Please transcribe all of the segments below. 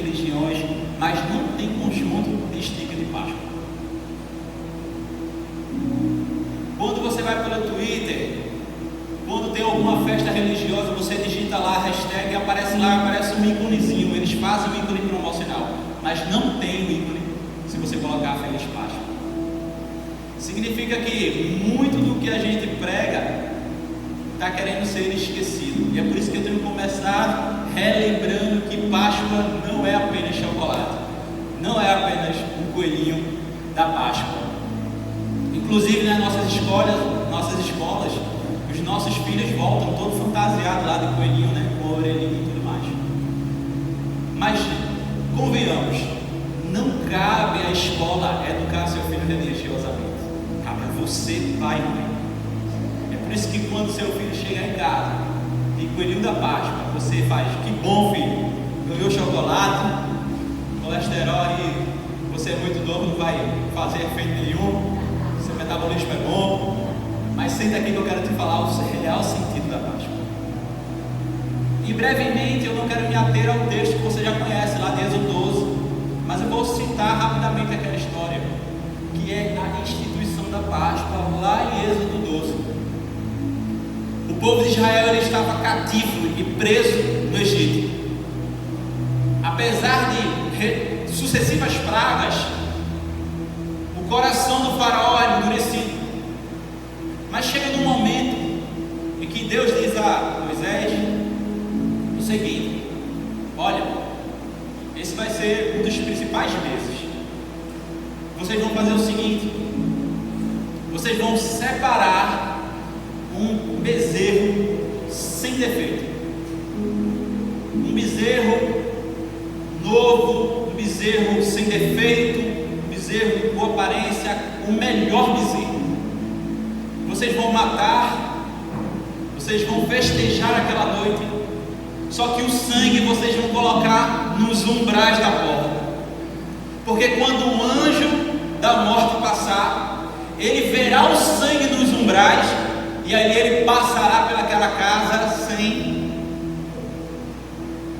religiões, mas não tem conjunto de sticker de Páscoa. Quando você vai pelo Twitter, quando tem alguma festa religiosa, você digita lá a hashtag e aparece um íconezinho. Eles fazem um ícone promocional, mas não tem o ícone se você colocar Feliz Páscoa. Significa que muito do que a gente prega está querendo ser esquecido. E é por isso que eu tenho que começar relembrando que Páscoa não é apenas chocolate, não é apenas um coelhinho da Páscoa. Inclusive nas nossas escolas, os nossos filhos voltam todos fantasiados lá de coelhinho, né? Com a orelhinha e tudo mais. Mas, convenhamos, não cabe à escola educar seu filho religiosamente. Cabe a você, pai e mãe. É por isso que quando seu filho chegar em casa e coelhinho da Páscoa, você faz: que bom, filho, ganhou chocolate, colesterol e você é muito novo, não vai fazer efeito nenhum, seu metabolismo é bom. Mas senta aqui que eu quero te falar o real sentido da Páscoa. E brevemente, eu não quero me ater ao texto que você já conhece lá de Êxodo 12, mas eu vou citar rapidamente aquela história, que é a instituição da Páscoa lá em Êxodo 12. O povo de Israel ele estava cativo e preso no Egito. Apesar de sucessivas pragas, o coração do faraó era endurecido. Mas chega num momento em que Deus diz a Moisés o seguinte: olha, esse vai ser um dos principais meses. Vocês vão fazer o seguinte: vocês vão separar um bezerro sem defeito, um bezerro novo, um bezerro sem defeito, um bezerro de boa aparência, o melhor bezerro. Vocês vão matar, vocês vão festejar aquela noite, só que o sangue vocês vão colocar nos umbrais da porta, porque quando o anjo da morte passar, ele verá o sangue nos umbrais, e aí ele passará pelaquela casa sem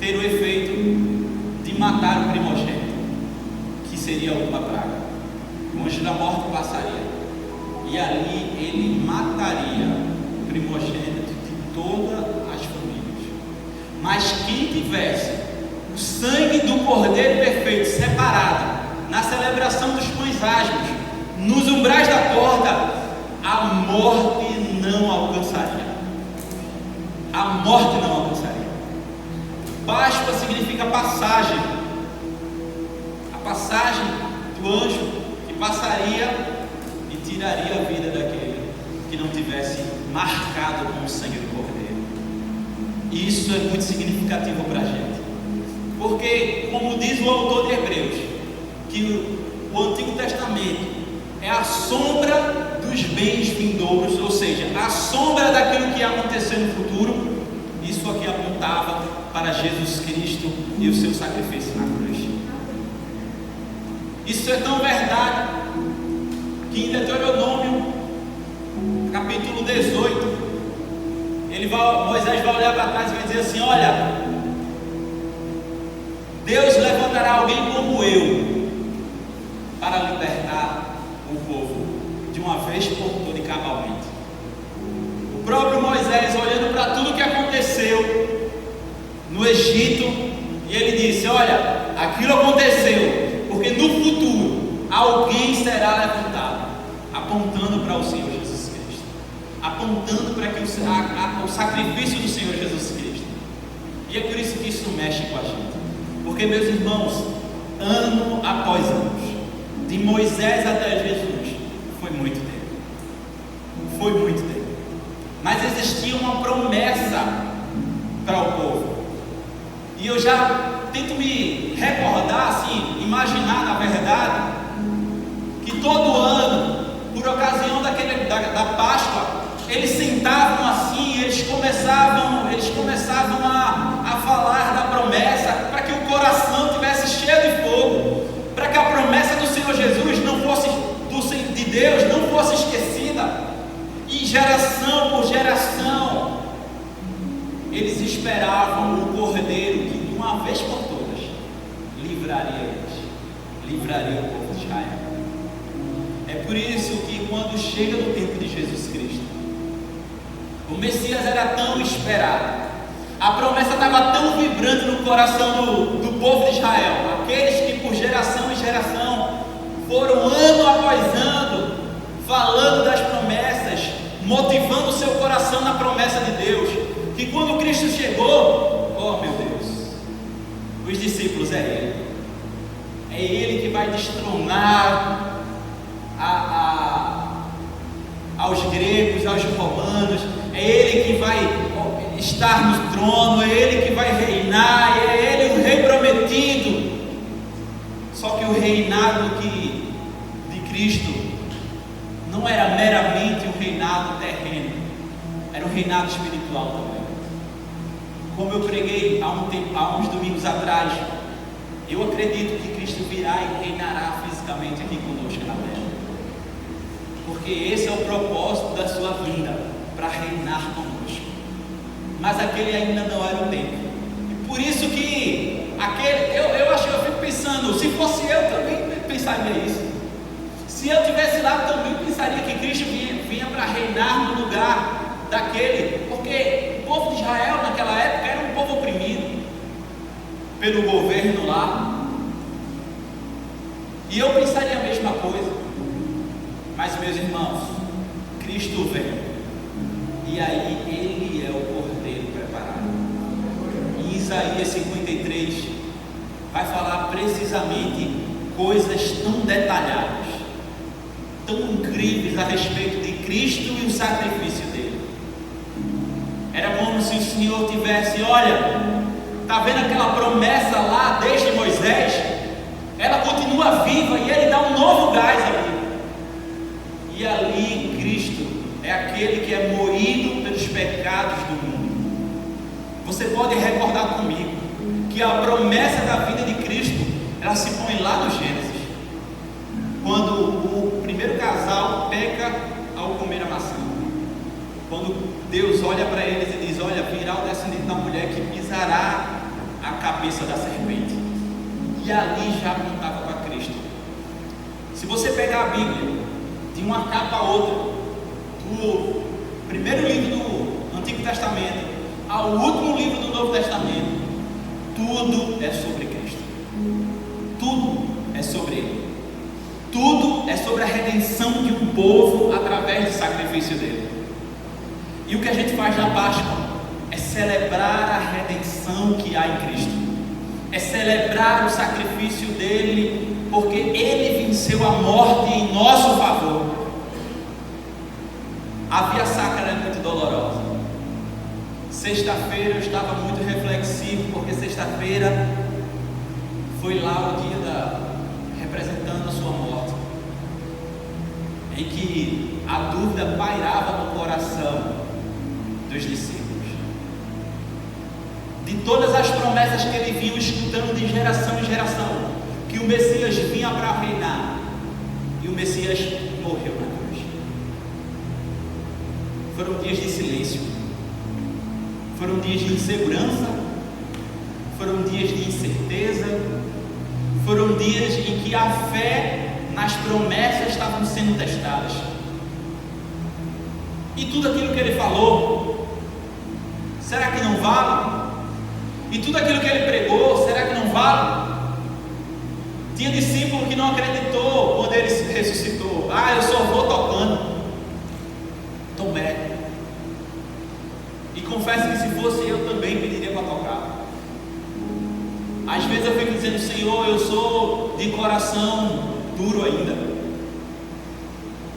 ter o efeito de matar o primogênito, que seria a última praga. O anjo da morte passaria, e ali ele mataria o primogênito de todas as famílias. Mas quem tivesse o sangue do cordeiro perfeito separado na celebração dos pães asmos, nos umbrais da porta, a morte não alcançaria. A morte não alcançaria. Páscoa significa passagem. A passagem do anjo que passaria e tiraria a vida daquele que não tivesse marcado com o sangue do cordeiro. E isso é muito significativo para a gente, porque, como diz o autor de Hebreus, que o Antigo Testamento é a sombra dos bens vindouros, ou seja, a sombra daquilo que ia acontecer no futuro. Isso aqui apontava para Jesus Cristo e o seu sacrifício na cruz. Isso é tão verdade que em Deuteronômio capítulo 18, Moisés vai olhar para trás e vai dizer assim: olha, Deus levantará alguém como eu para libertar o povo de uma vez por todas e cabalmente. O próprio Moisés olhando para tudo que aconteceu no Egito, e ele disse: olha, aquilo aconteceu porque no futuro alguém será levantado, apontando para o Senhor Jesus Cristo, apontando para que o sacrifício do Senhor Jesus Cristo. E é por isso que isso mexe com a gente, porque, meus irmãos, ano após ano, de Moisés até Jesus, foi muito tempo, foi muito tempo, mas existia uma promessa para o povo. E eu já tento me recordar, assim, imaginar na verdade, que todo ano, por ocasião da Páscoa, eles sentavam assim, eles começavam a falar da promessa, para que o coração tivesse cheio de fogo, para que a promessa do Senhor Jesus não fosse, de Deus, não fosse esquecida. E geração por geração, eles esperavam o cordeiro que de uma vez por todas livraria eles, livraria o povo de Israel. É por isso que quando chega no tempo de Jesus Cristo, o Messias era tão esperado, a promessa estava tão vibrante no coração do povo de Israel, aqueles que por geração em geração foram ano após ano falando das promessas, motivando o seu coração na promessa de Deus, que quando Cristo chegou, oh meu Deus, os discípulos é Ele que vai destronar aos gregos, aos romanos, é Ele que vai estar no trono, é Ele que vai reinar, é Ele o rei prometido. Só que o reinado de Cristo não era meramente um reinado terreno, era um reinado espiritual também. Como eu preguei há uns domingos atrás, eu acredito que Cristo virá e reinará fisicamente aqui conosco na terra, porque esse é o propósito da sua vinda, para reinar conosco. Mas aquele ainda não era o tempo, e por isso que eu fico pensando, se fosse eu também pensaria isso. Se eu estivesse lá, também pensaria que Cristo vinha para reinar no lugar daquele, porque o povo de Israel naquela época era um povo oprimido pelo governo lá, e eu pensaria a mesma coisa. Mas meus irmãos, Cristo vem, e aí Ele é o Cordeiro preparado. Em Isaías 53 vai falar precisamente coisas tão detalhadas, tão incríveis a respeito de Cristo e o sacrifício dele. Era como se o Senhor tivesse, olha, está vendo aquela promessa lá desde Moisés? Ela continua viva e Ele dá um novo gás ali. E ali Cristo é aquele que é moído pelos pecados do mundo. Você pode recordar comigo que a promessa da vida de Cristo, ela se põe lá no Gênesis, quando o primeiro casal peca ao comer a maçã. Quando Deus olha para eles e diz, olha, virá o descendente da mulher que pisará a cabeça da serpente. E ali já apontava para Cristo. Se você pegar a Bíblia de uma capa a outra, do primeiro livro do Antigo Testamento ao último livro do Novo Testamento, tudo é sobre Cristo, tudo é sobre Ele, tudo é sobre a redenção de um povo através do sacrifício dele. E o que a gente faz na Páscoa é celebrar a redenção que há em Cristo, é celebrar o sacrifício dele, porque ele venceu a morte em nosso favor. A via sacra é muito dolorosa. Sexta-feira eu estava muito reflexivo, porque sexta-feira foi lá o dia representando a sua morte, em que a dúvida pairava no coração dos discípulos, de todas as promessas que ele vinha escutando de geração em geração, que o Messias vinha para reinar, e o Messias morreu na cruz. Foram dias de silêncio, foram dias de insegurança, foram dias de incerteza, foram dias em que a fé nas promessas estavam sendo testadas, e tudo aquilo que ele falou, será que não vale? E tudo aquilo que ele pregou, será que não vale? Tinha discípulo que não acreditou quando ele se ressuscitou. Eu só vou tocando. Tomé. E confesso que se fosse eu também pediria para tocar. Às vezes eu fico dizendo, Senhor, eu sou de coração duro ainda.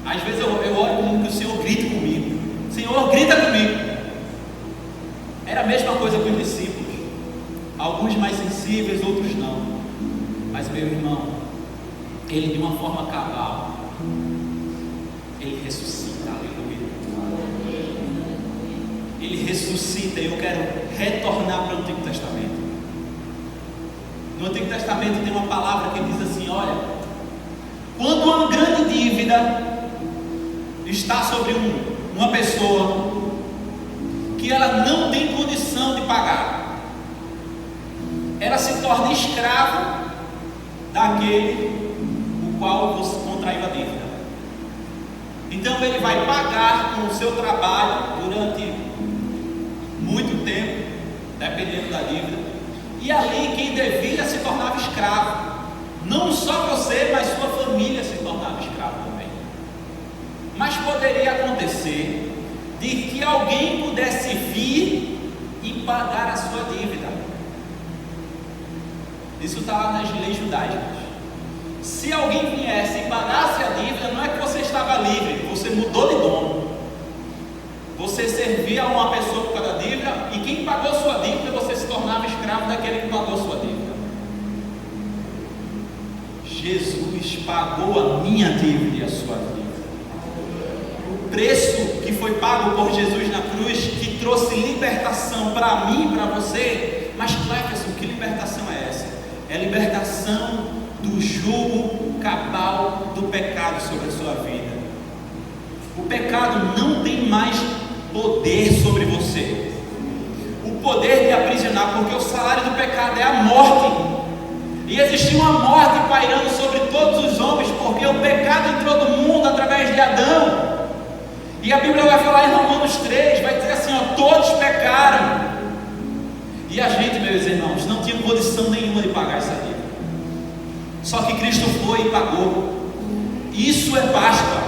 Às vezes eu oro como que o Senhor grite comigo. Senhor, grita comigo. Era a mesma coisa com os discípulos. Alguns mais sensíveis, outros não. Mas meu irmão, ele de uma forma cabal, ele ressuscita, aleluia. Ele ressuscita. E eu quero retornar para o Antigo Testamento. No Antigo Testamento tem uma palavra que diz assim, olha, quando uma grande dívida está sobre uma pessoa que ela não tem condição de pagar, ela se torna escravo daquele o qual você contraiu a dívida. Então ele vai pagar com o seu trabalho durante muito tempo, dependendo da dívida, e ali quem devia se tornava escravo. Não só você, mas sua família se tornava escravo também. Mas poderia acontecer de que alguém pudesse vir e pagar a sua dívida. Isso está lá nas leis judaicas. Se alguém viesse e pagasse a dívida, não é que você estava livre, você mudou de dono. Você servia a uma pessoa por causa da dívida, e quem pagou sua dívida, você se tornava escravo daquele que pagou sua dívida. Jesus pagou a minha dívida e a sua dívida. O preço que foi pago por Jesus na cruz, que trouxe libertação para mim e para você. Mas Cleverson, que libertação é essa? É a libertação do jugo cabal do pecado sobre a sua vida. O pecado não tem mais poder sobre você. O poder de aprisionar, porque o salário do pecado é a morte. E existia uma morte pairando sobre todos os homens, porque o pecado entrou no mundo através de Adão. E a Bíblia vai falar em Romanos 3, vai dizer assim, ó, todos pecaram. E a gente, meus irmãos, não tinha condição nenhuma de pagar essa dívida. Só que Cristo foi e pagou. Isso é Páscoa.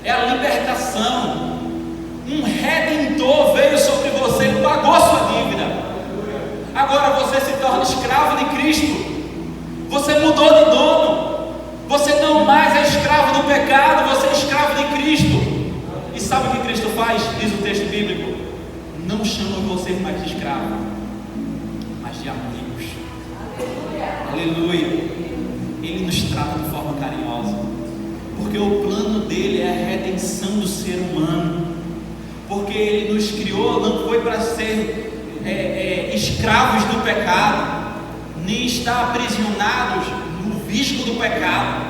É a libertação. Um Redentor veio sobre você e pagou a sua dívida. Agora você se torna escravo de Cristo. Você mudou de dono. Você não mais é escravo do pecado, você é escravo de Cristo. E sabe o que Cristo faz? Diz o texto bíblico: não chama você mais de escravo, mas de amigos. Aleluia. Ele nos trata de forma carinhosa, porque o plano dele é a redenção do ser humano. Porque ele nos criou, não foi para ser escravos do pecado, nem estar aprisionados no vício do pecado,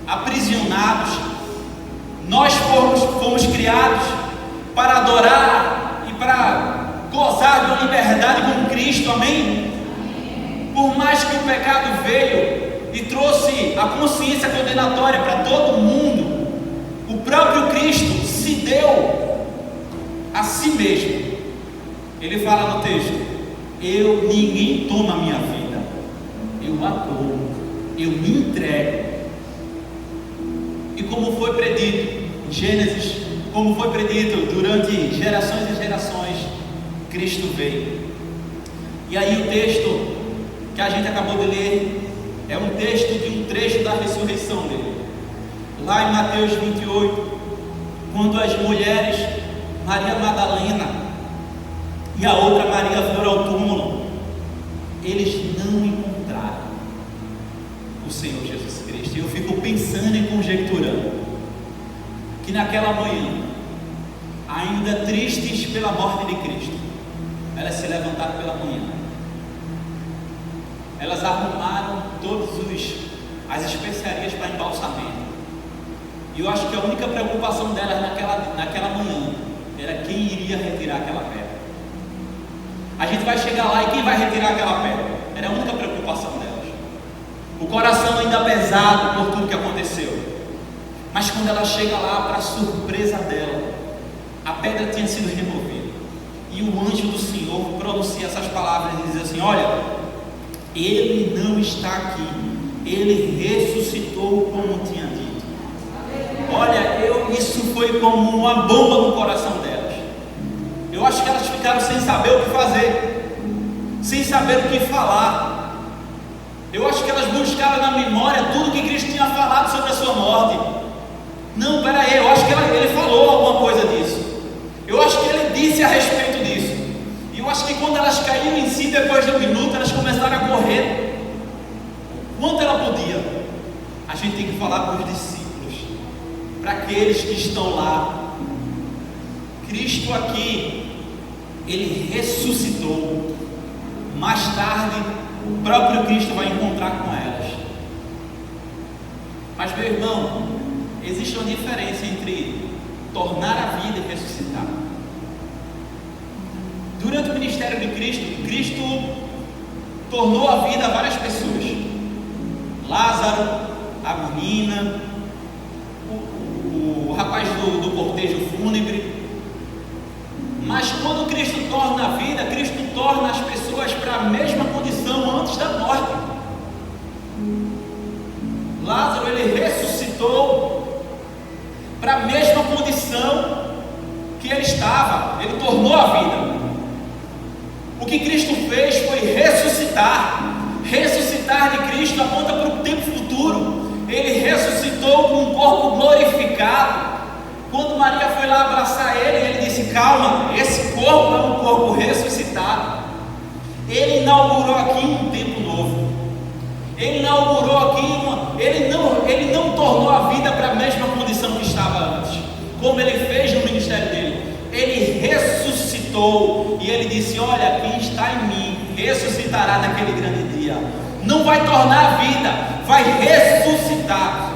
aprisionados. Nós fomos criados para adorar e para gozar de uma liberdade com Cristo, amém? Por mais que o pecado veio e trouxe a consciência condenatória para todo mundo, o próprio Cristo se deu a si mesmo. Ele fala no texto: ninguém toma a minha vida, eu a dou, eu me entrego. E como foi predito em Gênesis, como foi predito durante gerações e gerações, Cristo veio. E aí o texto que a gente acabou de ler é um texto de um trecho da ressurreição dele, lá em Mateus 28, quando as mulheres Maria Madalena e a outra Maria foram ao túmulo. Eles não encontraram o Senhor Jesus Cristo. E eu fico pensando e conjecturando que naquela manhã, ainda tristes pela morte de Cristo, elas se levantaram pela manhã, elas arrumaram todas as especiarias para embalsamento. E eu acho que a única preocupação delas naquela manhã era quem iria retirar aquela pedra. A gente vai chegar lá e quem vai retirar aquela pedra? Era a única preocupação delas. O coração ainda pesado por tudo que aconteceu. Mas quando ela chega lá, para surpresa dela, a pedra tinha sido removida. E o anjo do Senhor pronuncia essas palavras e diz assim: olha, ele não está aqui, ele ressuscitou como tinha dito. Olha, isso foi como uma bomba no coração delas. Eu acho que elas ficaram sem saber o que fazer, sem saber o que falar. Eu acho que elas buscaram na memória tudo que Cristo tinha falado sobre a sua morte. Não, peraí, eu acho que ele falou alguma coisa disso. Eu acho que ele disse a respeito disso. E eu acho que quando elas caíram em si, depois de um minuto, elas começaram a correr. Quanto ela podia? A gente tem que falar para os discípulos, para aqueles que estão lá. Cristo aqui, ele ressuscitou. Mais tarde, o próprio Cristo vai encontrar com elas. Mas, meu irmão, existe uma diferença entre tornar a vida e ressuscitar. Durante o ministério de Cristo, Cristo tornou a vida a várias pessoas. Lázaro, a menina, o rapaz do cortejo fúnebre. Mas quando Cristo torna a vida, Cristo torna as pessoas para a mesma condição antes da morte. Lázaro, ele ressuscitou para a mesma condição que ele estava. Ele tornou a vida. O que Cristo fez foi ressuscitar. Ressuscitar de Cristo aponta para o tempo futuro. Ele ressuscitou com um corpo glorificado. Quando Maria foi lá abraçar ele disse: calma, esse corpo é um corpo ressuscitado. Ele inaugurou aqui um tempo novo. Ele inaugurou aqui ele não tornou a vida para a mesma condição que estava antes, como ele fez no ministério dele. Ele ressuscitou e ele disse: olha, quem está em mim ressuscitará naquele grande dia. Não vai tornar a vida, vai ressuscitar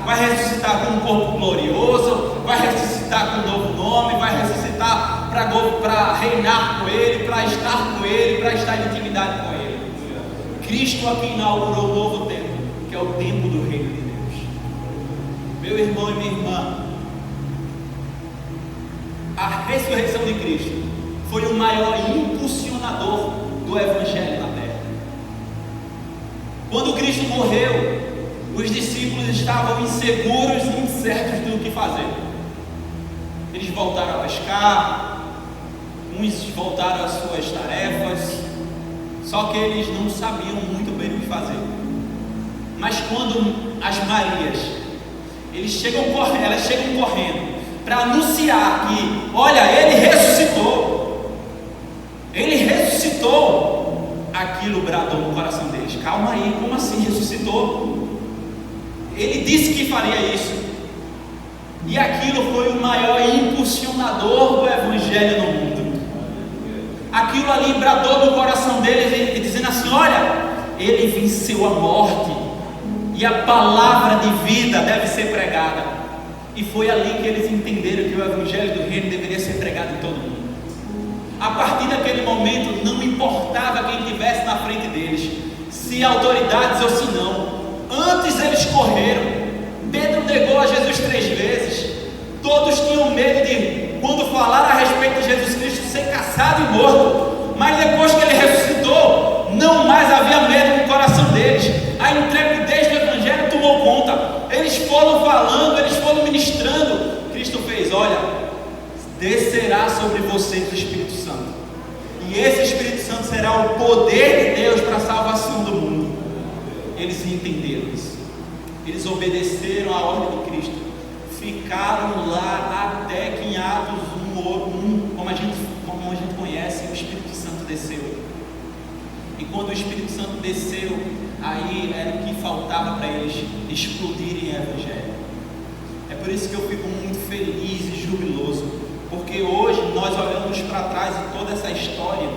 com um corpo glorioso, vai ressuscitar com um novo nome, vai ressuscitar para reinar com ele, para estar com ele, para estar em intimidade com ele. Cristo aqui inaugurou um novo tempo, que é o tempo do reino de Deus. Meu irmão e minha irmã, a ressurreição de Cristo foi o maior impulsionador do Evangelho na terra. Quando Cristo morreu, os discípulos estavam inseguros e incertos do que fazer. Eles voltaram a pescar, uns voltaram às suas tarefas, só que eles não sabiam muito bem o que fazer. Mas quando as Marias, elas chegam correndo para anunciar que, olha, ele ressuscitou, aquilo bradou no coração deles: calma aí, como assim ressuscitou? Ele disse que faria isso, e aquilo foi o maior impulsionador do Evangelho no mundo. Aquilo ali bradou no coração deles, dizendo assim: olha, ele venceu a morte, e a palavra de vida deve ser pregada. E foi ali que eles entenderam que o Evangelho do Reino deveria ser pregado em todo mundo. A partir daquele momento, não importava quem estivesse na frente deles, se autoridades ou se não. Antes eles correram. Pedro negou a Jesus 3 vezes. Todos tinham medo de, quando falaram a respeito de Jesus Cristo, ser caçado e morto. Mas depois que ele ressuscitou, não mais havia medo no coração deles. A intrepidez do Evangelho tomou conta. Eles foram falando, eles foram ministrando. Cristo fez: olha, descerá sobre vocês o Espírito Santo, e esse Espírito Santo será o poder de Deus para a salvação do mundo. Eles entenderam isso. Eles obedeceram à ordem de Cristo, ficaram lá até que em Atos 1, como a gente conhece, o Espírito Santo desceu. E quando o Espírito Santo desceu, aí era o que faltava para eles explodirem o Evangelho. É por isso que eu fico muito feliz e jubiloso, porque hoje nós olhamos para trás em toda essa história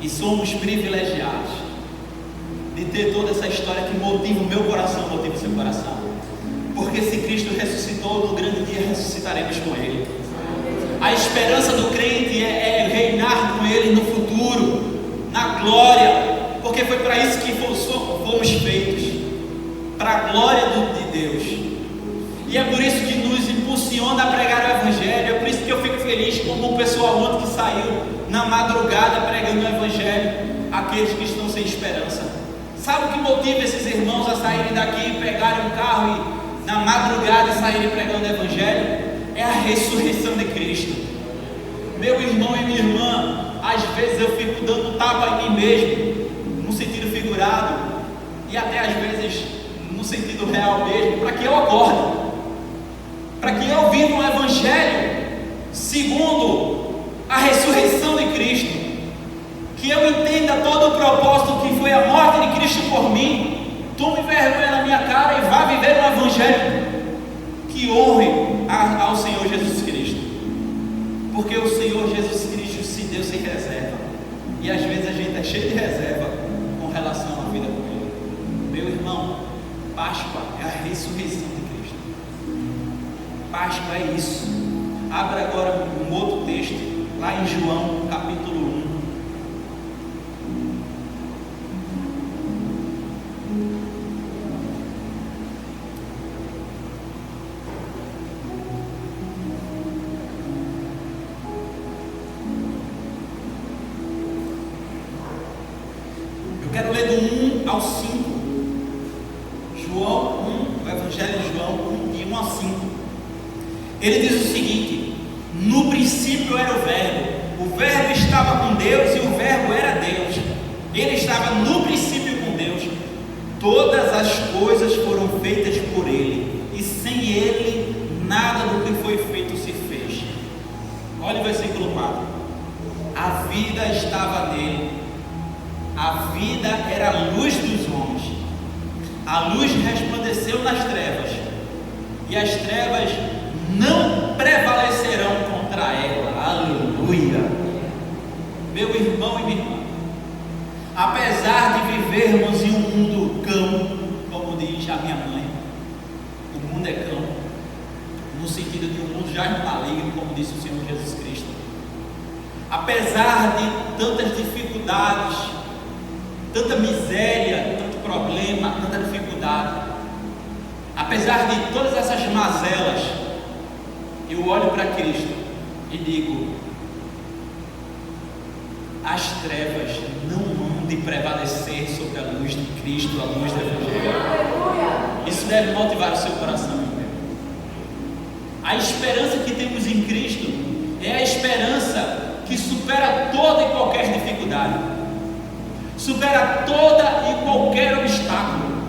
e somos privilegiados de ter toda essa história que motiva o meu coração, motiva o seu coração. Porque se Cristo ressuscitou, no grande dia ressuscitaremos com Ele. A esperança do crente é reinar com Ele no futuro, na glória, porque foi para isso que fomos feitos, para a glória de Deus. E é por isso que nos impulsiona a pregar o Evangelho. É por isso que eu fico feliz como o pessoal ontem que saiu na madrugada pregando o Evangelho, aqueles que estão sem esperança. Sabe o que motiva esses irmãos a saírem daqui, pegarem um carro e na madrugada saírem pregando o Evangelho? É a ressurreição de Cristo. Meu irmão e minha irmã, às vezes eu fico dando tapa em mim mesmo, no sentido figurado, e até às vezes no sentido real mesmo, para que eu acorde, para que eu viva um Evangelho segundo a ressurreição de Cristo, que eu entenda todo o propósito que foi a morte de Cristo por mim, tome vergonha na minha cara e vá viver um Evangelho que honre ao Senhor Jesus Cristo, porque o Senhor Jesus Cristo se deu sem reserva, e às vezes a gente é cheio de reserva com relação à vida com Ele. Meu irmão, Páscoa é a ressurreição de Cristo. Páscoa é isso. Abra agora um outro texto, lá em João capítulo 1. quero ler do 1 ao 5. João 1, o Evangelho de João 1, de 1 ao 5. Ele diz o seguinte: no princípio era o Verbo estava com Deus e o Verbo era Deus. Ele estava no princípio com Deus. Todas as coisas foram feitas por Ele, e sem Ele nada do que foi feito se fez. Olha o versículo 4. A vida estava nele, a vida era a luz dos homens. A luz resplandeceu nas trevas, e as trevas não prevalecerão contra ela. Aleluia! Meu irmão e minha irmã, apesar de vivermos em um mundo cão, como diz a minha mãe, o mundo é cão, no sentido de um mundo já maligno, como disse o Senhor Jesus Cristo. Apesar de tantas dificuldades, tanta miséria, tanto problema, tanta dificuldade, apesar de todas essas mazelas, eu olho para Cristo e digo: as trevas não hão de prevalecer sobre a luz de Cristo, a luz do Evangelho. Isso deve motivar o seu coração, meu irmão. A esperança que temos em Cristo é a esperança que supera toda e qualquer dificuldade, supera toda e qualquer obstáculo.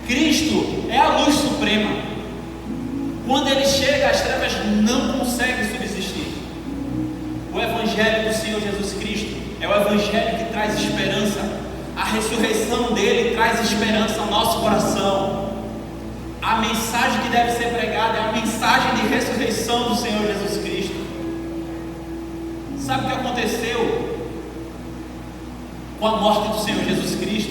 Cristo é a luz suprema. Quando Ele chega, as trevas não conseguem subsistir. O Evangelho do Senhor Jesus Cristo é o Evangelho que traz esperança. A ressurreição dele traz esperança ao nosso coração. A mensagem que deve ser pregada é a mensagem de ressurreição do Senhor Jesus Cristo. Sabe o que aconteceu com a morte do Senhor Jesus Cristo?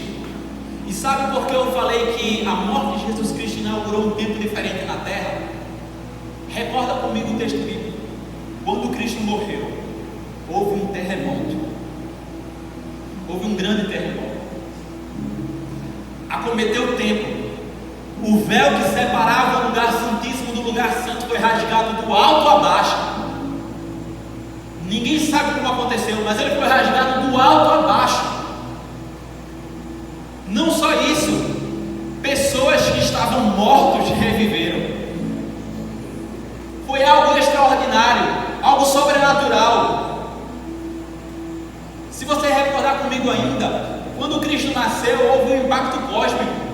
E sabe por que eu falei que a morte de Jesus Cristo inaugurou um tempo diferente na terra? Recorda comigo o texto bíblico. Quando Cristo morreu, houve um terremoto. Houve um grande terremoto. Acometeu o templo. O véu que separava o lugar santíssimo do lugar santo foi rasgado do alto a baixo. Ninguém sabe como aconteceu, mas ele foi rasgado do alto a baixo. Não só isso, pessoas que estavam mortos reviveram. Foi algo extraordinário, algo sobrenatural. Se você recordar comigo ainda, quando Cristo nasceu, houve um impacto cósmico.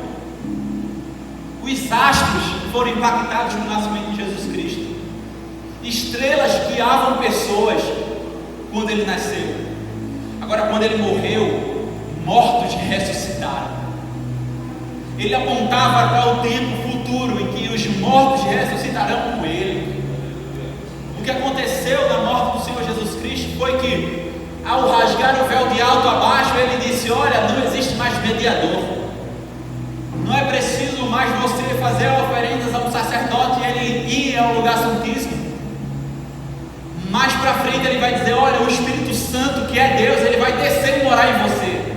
Os astros foram impactados no nascimento de Jesus Cristo. Estrelas guiavam pessoas quando ele nasceu. Agora, quando ele morreu, mortos ressuscitaram. Ele apontava para o tempo futuro em que os mortos ressuscitarão com ele. O que aconteceu na morte do Senhor Jesus Cristo foi que, ao rasgar o véu de alto a baixo, ele disse: olha, não existe mais mediador. Não é preciso mais você fazer oferendas a um sacerdote e ele ir ao lugar santíssimo. Mais para frente ele vai dizer: olha, o Espírito Santo, que é Deus, ele vai descer e morar em você.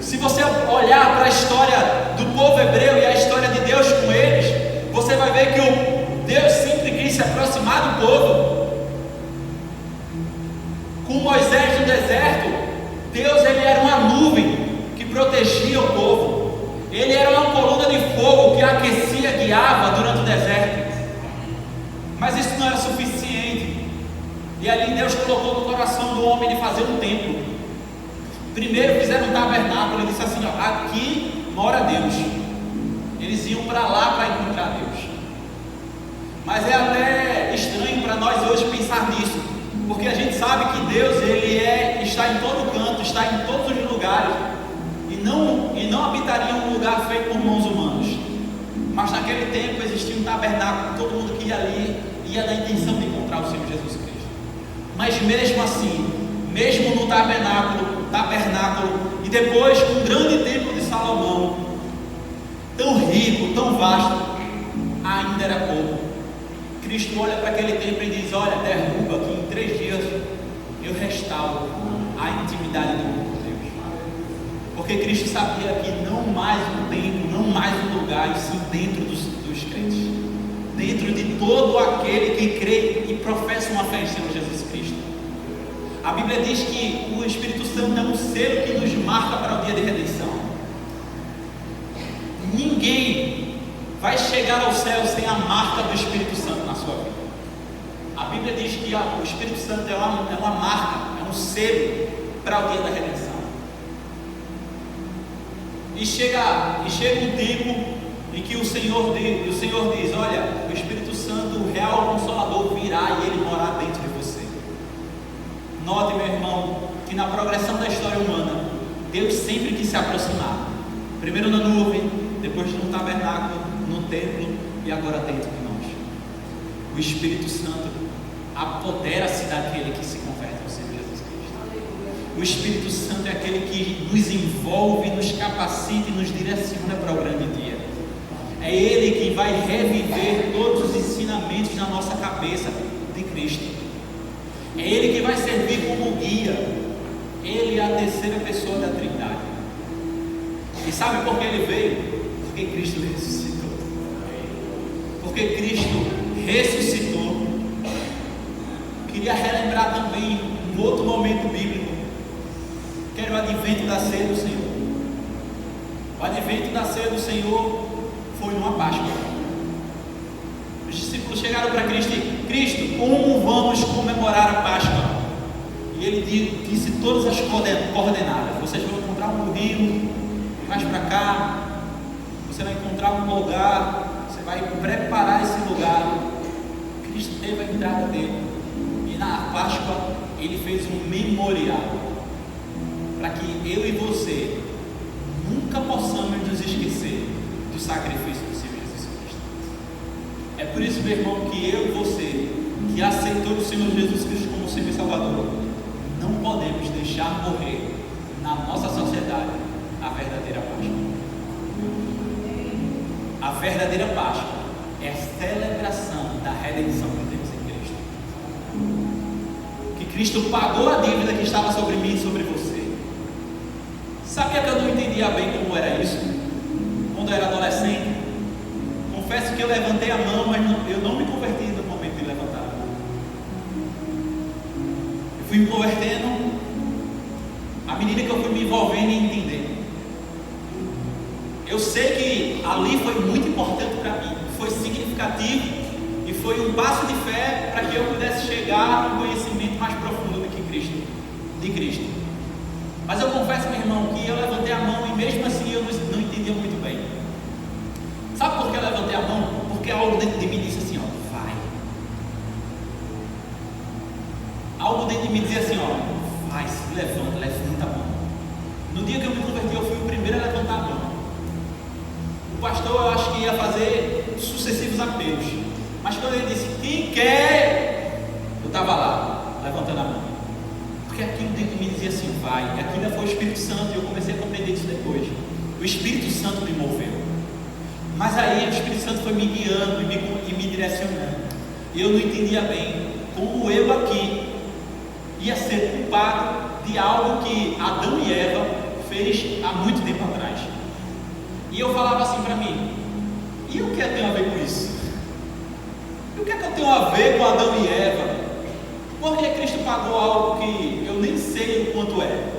Se você olhar para a história do povo hebreu e a história de Deus com eles, você vai ver que o Deus sempre quis se aproximar do povo. Com Moisés no deserto, Deus ele era uma nuvem que protegia o povo. Ele era uma coluna de fogo que aquecia, guiava durante o deserto. Mas isso não era suficiente. E ali Deus colocou no coração do homem de fazer um templo. Primeiro fizeram um tabernáculo. Ele disse assim: ó, aqui mora Deus. Eles iam para lá para encontrar Deus. Mas é até estranho para nós hoje pensar nisso, porque a gente sabe que Deus está em todo canto, está em todos os lugares, e não habitaria em um lugar feito por mãos humanas. Mas naquele tempo existia um tabernáculo, todo mundo que ia ali ia na intenção de encontrar o Senhor Jesus Cristo. Mas mesmo assim, mesmo no tabernáculo, e depois com o grande templo de Salomão, tão rico, tão vasto, ainda era pouco. Cristo olha para aquele templo e diz: olha, derruba aqui, em 3 dias eu restauro a intimidade do mundo com Deus. Porque Cristo sabia que não mais um templo, não mais um lugar, e sim dentro dos crentes, dentro de todo aquele que crê e professa uma fé em Senhor Jesus Cristo. A Bíblia diz que o Espírito Santo é um selo que nos marca para o dia de redenção. Ninguém vai chegar ao céu sem a marca do Espírito Santo na sua vida. A Bíblia diz que o Espírito Santo é uma marca, é um selo para o dia da redenção. E chega um tempo em que o Senhor diz: olha, o Espírito Santo, o real Consolador, virá e ele morar dentro de você. Note, meu irmão, que na progressão da história humana, Deus sempre quis se aproximar. Primeiro na nuvem, depois no tabernáculo, no templo e agora dentro de nós. O Espírito Santo apodera-se daquele que se converte ao Senhor Jesus Cristo. O Espírito Santo é aquele que nos envolve, nos capacita e nos direciona para o grande dia. É Ele que vai reviver todos os ensinamentos na nossa cabeça de Cristo. É Ele que vai servir como guia. Ele é a terceira pessoa da Trindade. E sabe por que Ele veio? Porque Cristo ressuscitou. Porque Cristo ressuscitou. Queria relembrar também um outro momento bíblico, que era o advento da ceia do Senhor. O advento da ceia do Senhor foi numa Páscoa. Os discípulos chegaram para Cristo e: Cristo, como vamos comemorar a Páscoa? E Ele disse todas as coordenadas: vocês vão encontrar um rio mais para cá, você vai encontrar um lugar, você vai preparar esse lugar. Cristo teve a entrada dele, e na Páscoa Ele fez um memorial, para que eu e você nunca possamos nos esquecer do sacrifício do Senhor Jesus Cristo. É por isso, meu irmão, que eu e você, que aceitou o Senhor Jesus Cristo como Senhor e Salvador, não podemos deixar morrer na nossa sociedade a verdadeira Páscoa. A verdadeira Páscoa é a celebração da redenção que temos em Cristo. Que Cristo pagou a dívida que estava sobre mim e sobre você. Sabia que eu não entendia bem como era isso? Quando eu era adolescente, confesso que eu levantei a mão, mas eu não me converti no momento de levantar a mão. Eu fui me convertendo à medida que eu fui me envolvendo e entendendo. Eu sei que ali foi muito importante para mim, foi significativo e foi um passo de fé para que eu pudesse chegar a um conhecimento mais profundo de Cristo. Mas eu confesso, meu irmão, que eu levantei a mão e mesmo assim eu não entendia muito bem. Sabe por que eu levantei a mão? Porque algo dentro de mim disse assim: ó, vai. Algo dentro de mim dizia assim: ó, vai, se levanta a mão. No dia que eu me converti, eu fui o primeiro a levantar a mão. O pastor, eu acho que ia fazer sucessivos apelos, mas quando ele disse: quem quer, eu estava lá, levantando a mão. Porque aquilo dentro de mim dizia assim: vai. E aquilo foi o Espírito Santo, e eu comecei a compreender isso depois. O Espírito Santo me moveu. Mas aí o Espírito Santo foi me guiando e me direcionando. E eu não entendia bem como eu aqui ia ser culpado de algo que Adão e Eva fez há muito tempo atrás. E eu falava assim para mim: e o que eu tenho a ver com isso? E o que é que eu tenho a ver com Adão e Eva? Por que Cristo pagou algo que eu nem sei o quanto é?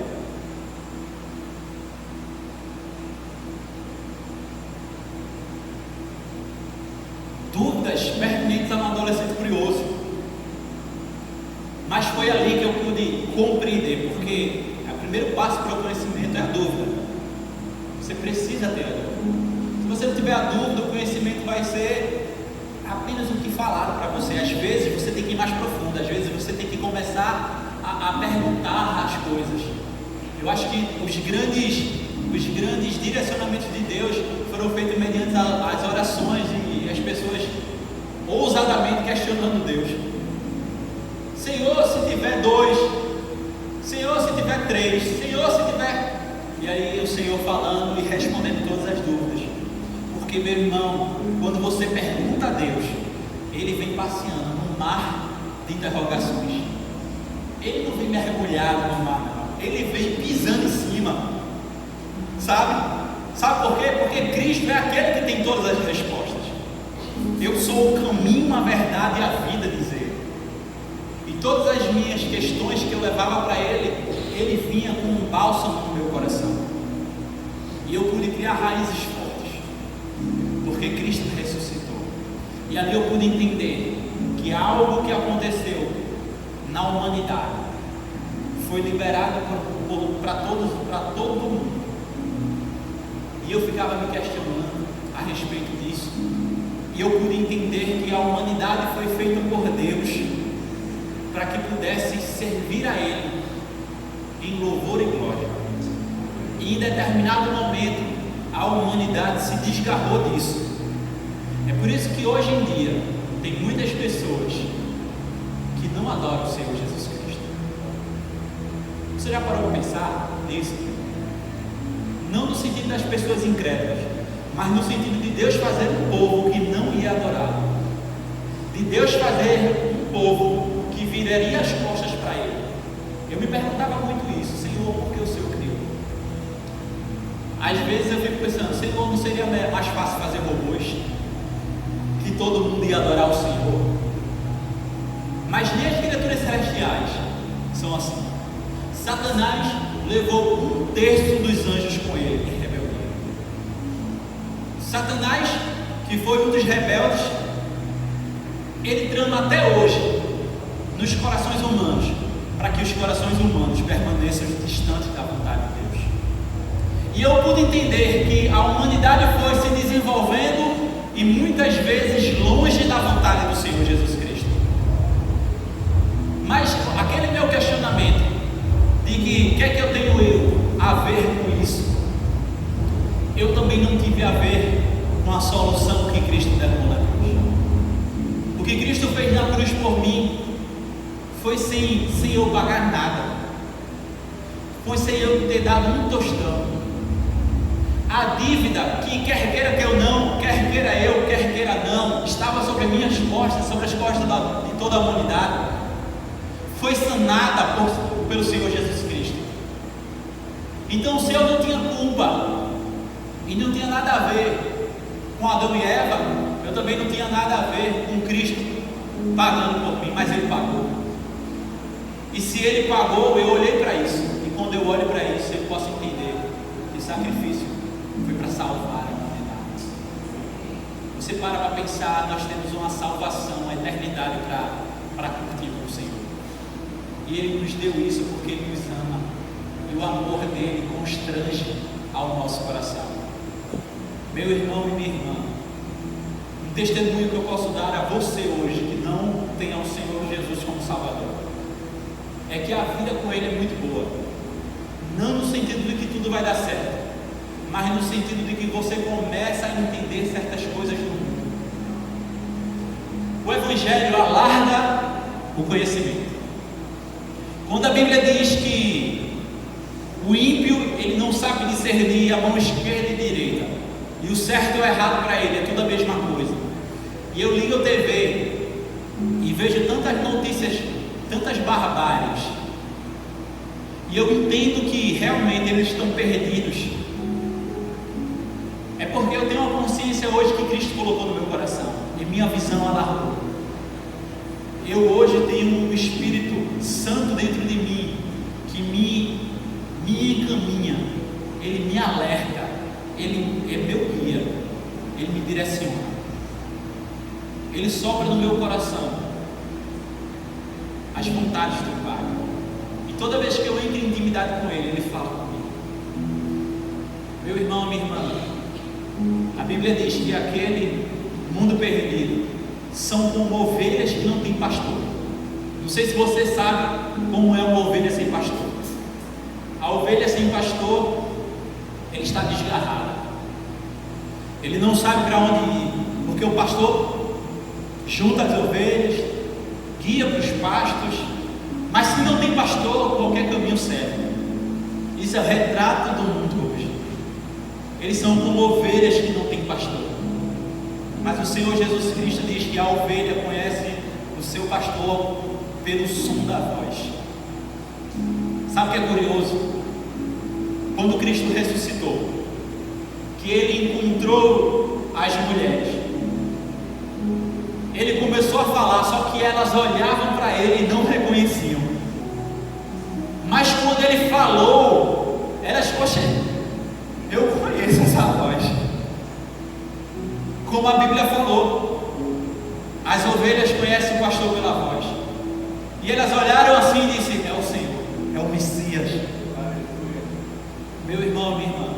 Dúvidas pertinentes a um adolescente curioso. Mas foi ali que eu pude compreender, porque o primeiro passo para o conhecimento é a dúvida. Você precisa ter a dúvida. Se você não tiver a dúvida, o conhecimento vai ser apenas o que falaram para você. Às vezes você tem que ir mais profundo, às vezes você tem que começar a perguntar as coisas. Eu acho que os grandes direcionamentos de Deus foram feitos mediante as orações e as pessoas ousadamente questionando Deus. Senhor, se tiver 2, Senhor, se tiver 3, Senhor, se tiver... E aí o Senhor falando e respondendo todas as dúvidas. Porque, meu irmão, quando você pergunta a Deus, Ele vem passeando num mar de interrogações. Ele não vem mergulhado no mar, não. Ele vem pisando em cima. Sabe? Sabe por quê? Porque Cristo é aquele que tem todas as respostas. Eu sou o caminho, a verdade e a vida, diz Ele. E todas as minhas questões que eu levava para ele, ele vinha com um bálsamo no meu coração. E eu pude criar raízes fortes, porque Cristo ressuscitou. E ali eu pude entender que algo que aconteceu na humanidade foi liberado para todo mundo. E eu ficava me questionando a respeito disso. E eu pude entender que a humanidade foi feita por Deus para que pudesse servir a Ele em louvor e glória. E em determinado momento a humanidade se desgarrou disso. É por isso que hoje em dia tem muitas pessoas que não adoram o Senhor Jesus Cristo. Você já parou para pensar nisso? Não no sentido das pessoas incrédulas, mas no sentido de Deus fazer um povo que não ia adorar, de Deus fazer um povo que viraria as costas para Ele. Eu me perguntava muito isso: Senhor, por que o Senhor criou? Às vezes eu fico pensando: Senhor, não seria mais fácil fazer robôs que todo mundo ia adorar o Senhor? Mas nem as criaturas celestiais são assim. Satanás levou 1/3 dos anjos com ele em rebeldia. Satanás, que foi um dos rebeldes, ele trama até hoje nos corações humanos, para que os corações humanos permaneçam distantes da vontade de Deus. E eu pude entender que a humanidade foi se desenvolvendo e muitas vezes longe da vontade do Senhor Jesus Cristo. Mas aquele meu questionamento de que o que é que eu tenho a ver com isso, eu também não tive a ver com a solução que Cristo derramou na cruz. O que Cristo fez na cruz por mim foi sem eu pagar nada, foi sem eu ter dado um tostão. A dívida que quer queira que eu não, quer queira eu, quer queira não, estava sobre as minhas costas, sobre as costas de toda a humanidade, foi sanada pelo Senhor Jesus Cristo. Então, se eu não tinha culpa e não tinha nada a ver com Adão e Eva, eu também não tinha nada a ver com Cristo pagando por mim, mas Ele pagou. E se Ele pagou, eu olhei para isso, e quando eu olho para isso, eu posso entender que sacrifício foi para salvar a humanidade. Você para pensar, nós temos uma salvação, uma eternidade para curtir com o Senhor. E Ele nos deu isso porque Ele nos ama. E o amor dele constrange ao nosso coração. Meu irmão e minha irmã, um testemunho que eu posso dar a você hoje que não tem ao Senhor Jesus como Salvador, é que a vida com Ele é muito boa. Não no sentido de que tudo vai dar certo, mas no sentido de que você começa a entender certas coisas do mundo. O Evangelho alarga o conhecimento. Quando a Bíblia diz que o ímpio, ele não sabe discernir a mão esquerda e direita, e o certo e o errado para ele é tudo a mesma coisa. E eu ligo a TV e vejo tantas notícias, tantas barbáries, e eu entendo que realmente eles estão perdidos. É porque eu tenho uma consciência hoje que Cristo colocou no meu coração, e minha visão alargou. Eu hoje tenho um Espírito Santo dentro de mim, que me encaminha, Ele me alerta, Ele é meu guia, Ele me direciona, Ele sopra no meu coração as vontades do Pai, e toda vez que eu entro em intimidade com Ele, Ele fala comigo. Meu irmão, minha irmã, a Bíblia diz que aquele mundo perdido são como ovelhas que não têm pastor. Não sei se você sabe como é uma ovelha sem pastor. A ovelha sem pastor, ele está desgarrado, ele não sabe para onde ir, porque o pastor junta as ovelhas, guia para os pastos, mas se não tem pastor, qualquer caminho serve. Isso é o retrato do mundo hoje. Eles são como ovelhas que não têm pastor. Mas o Senhor Jesus Cristo diz que a ovelha conhece o seu pastor pelo som da voz. Sabe o que é curioso? Quando Cristo ressuscitou, que Ele encontrou as mulheres, ele começou a falar, só que elas olhavam para ele e não reconheciam. Mas quando ele falou, elas, poxa, eu conheço essa voz. Como a Bíblia falou, as ovelhas conhecem o pastor pela voz. E elas olharam assim e disseram: é o Senhor, é o Messias. Meu irmão, minha irmã,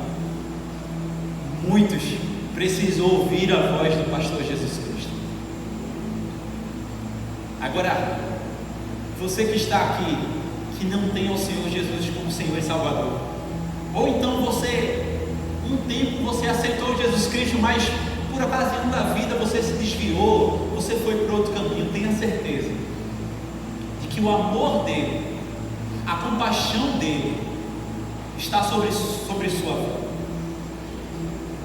muitos precisam ouvir a voz do pastor Jesus Cristo. Agora, você que está aqui, que não tem o Senhor Jesus como Senhor e Salvador, ou então você, um tempo você aceitou Jesus Cristo, mas por ocasião da vida você se desviou, você foi para outro caminho, tenha certeza de que o amor dele, a compaixão dele está sobre sua vida,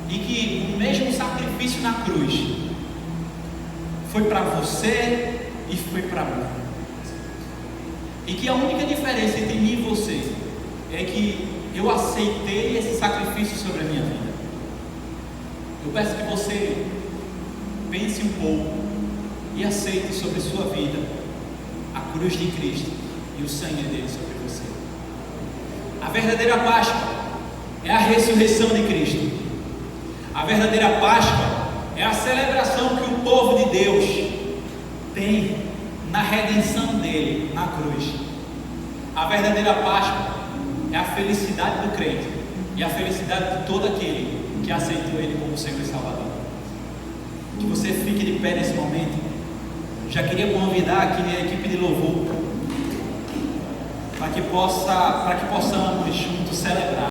e que o mesmo sacrifício na cruz foi para você e foi para mim, e que a única diferença entre mim e você é que eu aceitei esse sacrifício sobre a minha vida. Eu peço que você pense um pouco e aceite sobre sua vida a cruz de Cristo e o sangue dele sobre você. A verdadeira Páscoa é a ressurreição de Cristo. A verdadeira Páscoa é a celebração que o povo de Deus tem na redenção dele na cruz. A verdadeira Páscoa é a felicidade do crente e a felicidade de todo aquele que aceitou ele como Senhor e Salvador. Que você fique de pé nesse momento. Já queria convidar aqui a equipe de louvor para que possamos juntos celebrar.